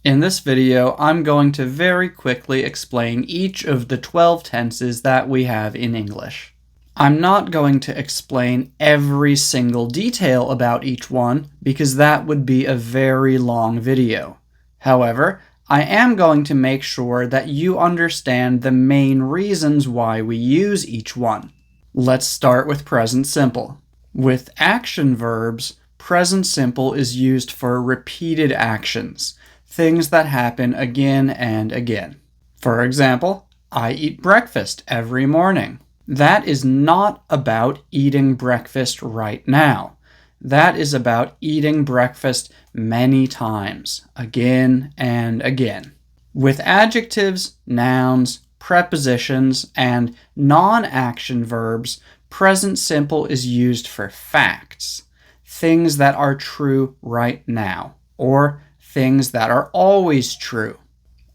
In this video, I'm going to very quickly explain each of the 12 tenses that we have in English. I'm not going to explain every single detail about each one because that would be a very long video. However, I am going to make sure that you understand the main reasons why we use each one. Let's start with present simple. With action verbs, present simple is used for repeated actions, things that happen again and again. For example, I eat breakfast every morning. That is not about eating breakfast right now. That is about eating breakfast many times, again and again. With adjectives, nouns, prepositions, and non-action verbs, present simple is used for facts, things that are true right now, or things that are always true.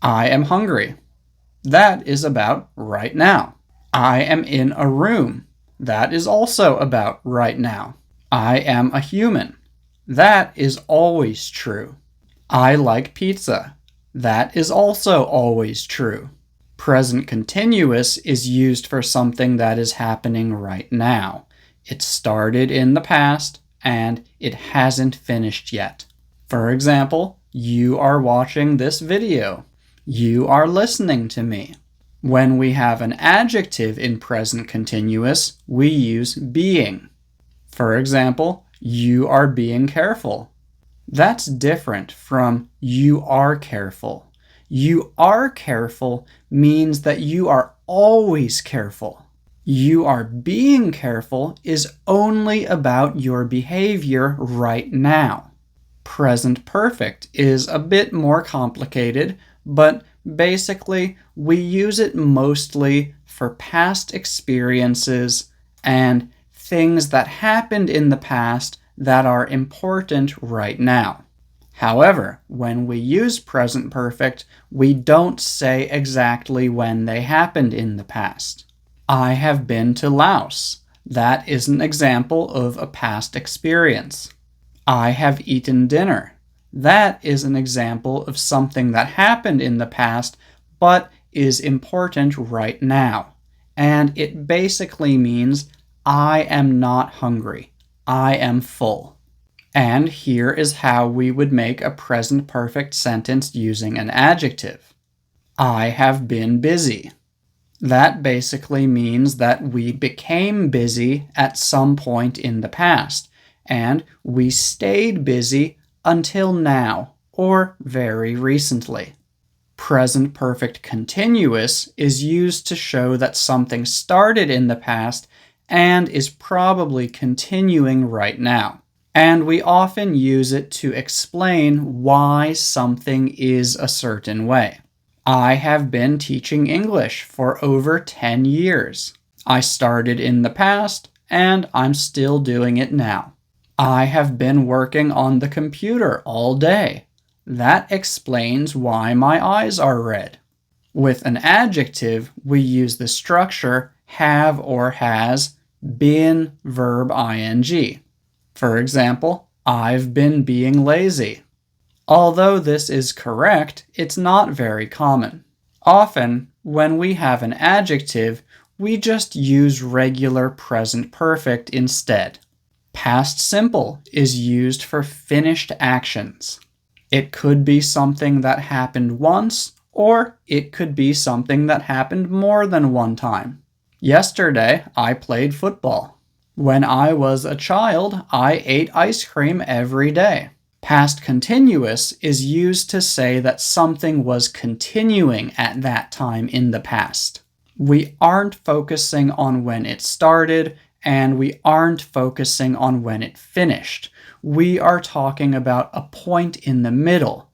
I am hungry. That is about right now. I am in a room. That is also about right now. I am a human. That is always true. I like pizza. That is also always true. Present continuous is used for something that is happening right now. It started in the past and it hasn't finished yet. For example, you are watching this video. You are listening to me. When we have an adjective in present continuous, we use being. For example, you are being careful. That's different from you are careful. You are careful means that you are always careful. You are being careful is only about your behavior right now. Present perfect is a bit more complicated, but basically we use it mostly for past experiences and things that happened in the past that are important right now. However, when we use present perfect, we don't say exactly when they happened in the past. I have been to Laos. That is an example of a past experience. I have eaten dinner. That is an example of something that happened in the past but is important right now. And it basically means I am not hungry. I am full. And here is how we would make a present perfect sentence using an adjective. I have been busy. That basically means that we became busy at some point in the past, and we stayed busy until now, or very recently. Present perfect continuous is used to show that something started in the past and is probably continuing right now. And we often use it to explain why something is a certain way. I have been teaching English for over 10 years. I started in the past, and I'm still doing it now. I have been working on the computer all day. That explains why my eyes are red. With an adjective, we use the structure have or has, been, verb ing. For example, I've been being lazy. Although this is correct, it's not very common. Often, when we have an adjective, we just use regular present perfect instead. Past simple is used for finished actions. It could be something that happened once, or it could be something that happened more than one time. Yesterday, I played football. When I was a child, I ate ice cream every day. Past continuous is used to say that something was continuing at that time in the past. We aren't focusing on when it started, and we aren't focusing on when it finished. We are talking about a point in the middle,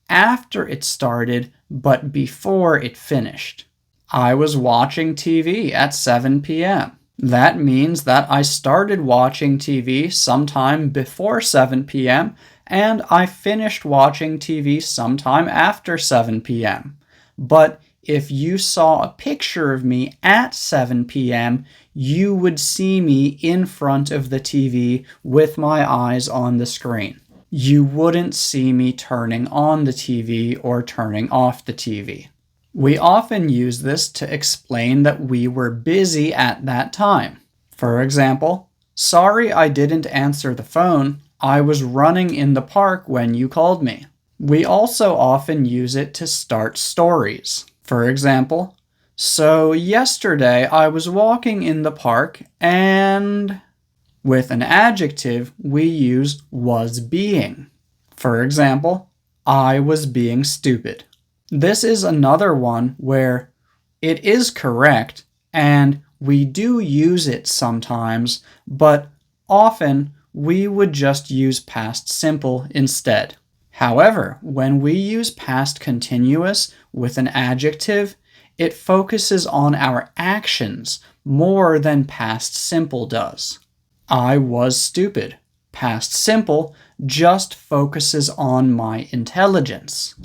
after it started, but before it finished. I was watching TV at 7 p.m. That means that I started watching TV sometime before 7 p.m., and I finished watching TV sometime after 7 p.m. But if you saw a picture of me at 7 p.m., you would see me in front of the TV with my eyes on the screen. You wouldn't see me turning on the TV or turning off the TV. We often use this to explain that we were busy at that time. For example, sorry I didn't answer the phone. I was running in the park when you called me. We also often use it to start stories. For example, so yesterday I was walking in the park and... With an adjective, we use was being. For example, I was being stupid. This is another one where it is correct and we do use it sometimes, but often we would just use past simple instead. However, when we use past continuous with an adjective, it focuses on our actions more than past simple does. I was stupid. Past simple just focuses on my intelligence.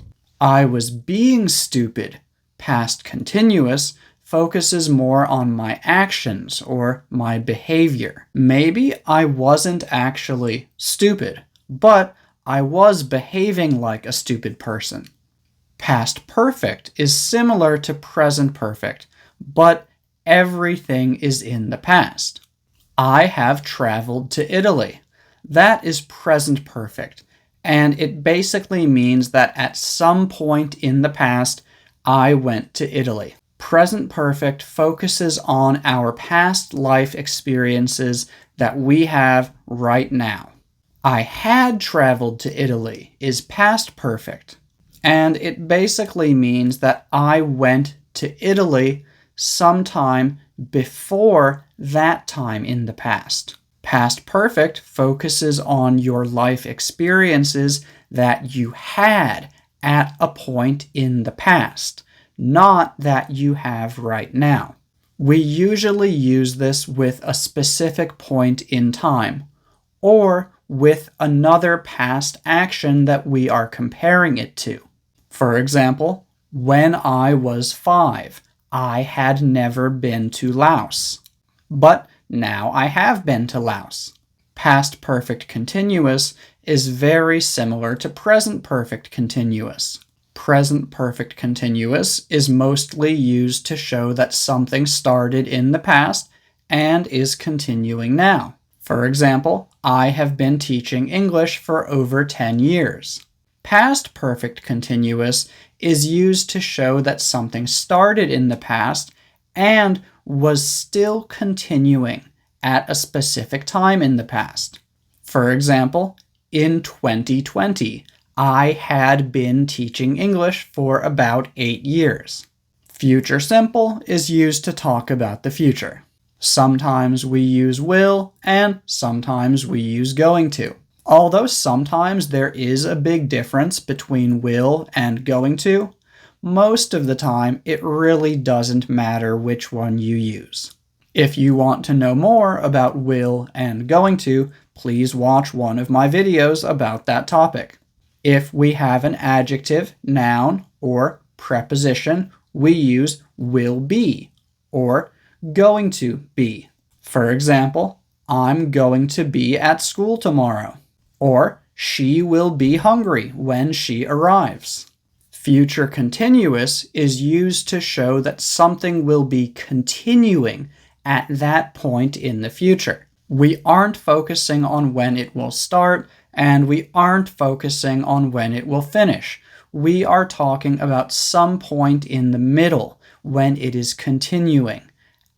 I was being stupid. Past continuous focuses more on my actions or my behavior. Maybe I wasn't actually stupid, but I was behaving like a stupid person. Past perfect is similar to present perfect, but everything is in the past. I have traveled to Italy. That is present perfect, and it basically means that at some point in the past, I went to Italy. Present perfect focuses on our past life experiences that we have right now. I had traveled to Italy is past perfect, and it basically means that I went to Italy sometime before that time in the past. Past perfect focuses on your life experiences that you had at a point in the past, not that you have right now. We usually use this with a specific point in time, or with another past action that we are comparing it to. For example, when I was 5, I had never been to Laos. But now I have been to Laos. Past perfect continuous is very similar to present perfect continuous. Present perfect continuous is mostly used to show that something started in the past and is continuing now. For example, I have been teaching English for over 10 years. Past perfect continuous is used to show that something started in the past and was still continuing at a specific time in the past. For example, in 2020, I had been teaching English for about 8 years. Future simple is used to talk about the future. Sometimes we use will and sometimes we use going to. Although sometimes there is a big difference between will and going to, most of the time it really doesn't matter which one you use. If you want to know more about will and going to, please watch one of my videos about that topic. If we have an adjective, noun, or preposition, we use will be or going to be. For example, I'm going to be at school tomorrow. Or she will be hungry when she arrives. Future continuous is used to show that something will be continuing at that point in the future. We aren't focusing on when it will start, and we aren't focusing on when it will finish. We are talking about some point in the middle when it is continuing,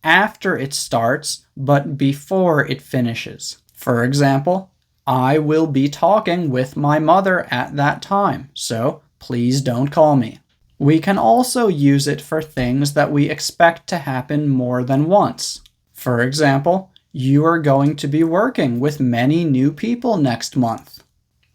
after it starts, but before it finishes. For example, I will be talking with my mother at that time, so please don't call me. We can also use it for things that we expect to happen more than once. For example, you are going to be working with many new people next month.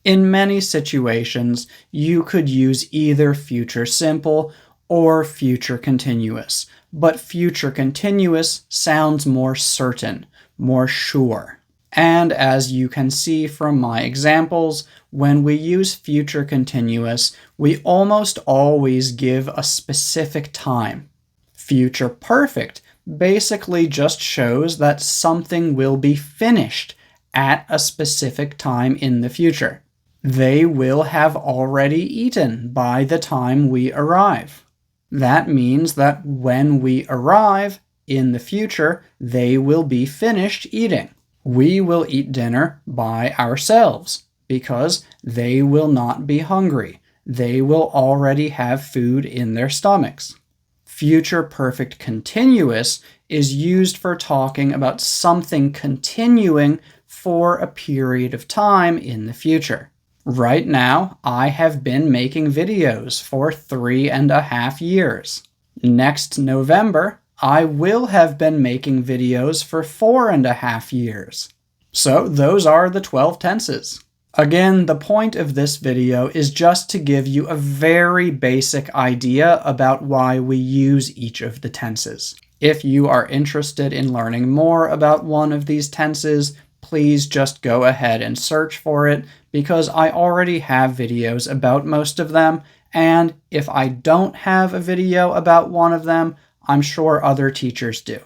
In many situations, you could use either future simple or future continuous, but future continuous sounds more certain, more sure. And as you can see from my examples, when we use future continuous, we almost always give a specific time. Future perfect basically just shows that something will be finished at a specific time in the future. They will have already eaten by the time we arrive. That means that when we arrive in the future, they will be finished eating. We will eat dinner by ourselves because they will not be hungry. They will already have food in their stomachs. Future perfect continuous is used for talking about something continuing for a period of time in the future. Right now, I have been making videos for 3.5 years. Next November, I will have been making videos for 4.5 years. So those are the 12 tenses. Again, the point of this video is just to give you a very basic idea about why we use each of the tenses. If you are interested in learning more about one of these tenses, please just go ahead and search for it, because I already have videos about most of them, and if I don't have a video about one of them, I'm sure other teachers do.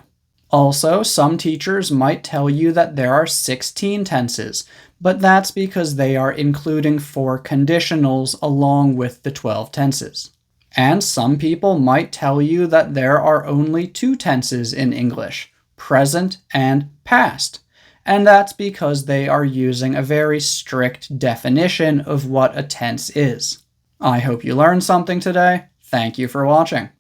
Also, some teachers might tell you that there are 16 tenses, but that's because they are including 4 conditionals along with the 12 tenses. And some people might tell you that there are only 2 tenses in English, present and past. And that's because they are using a very strict definition of what a tense is. I hope you learned something today. Thank you for watching.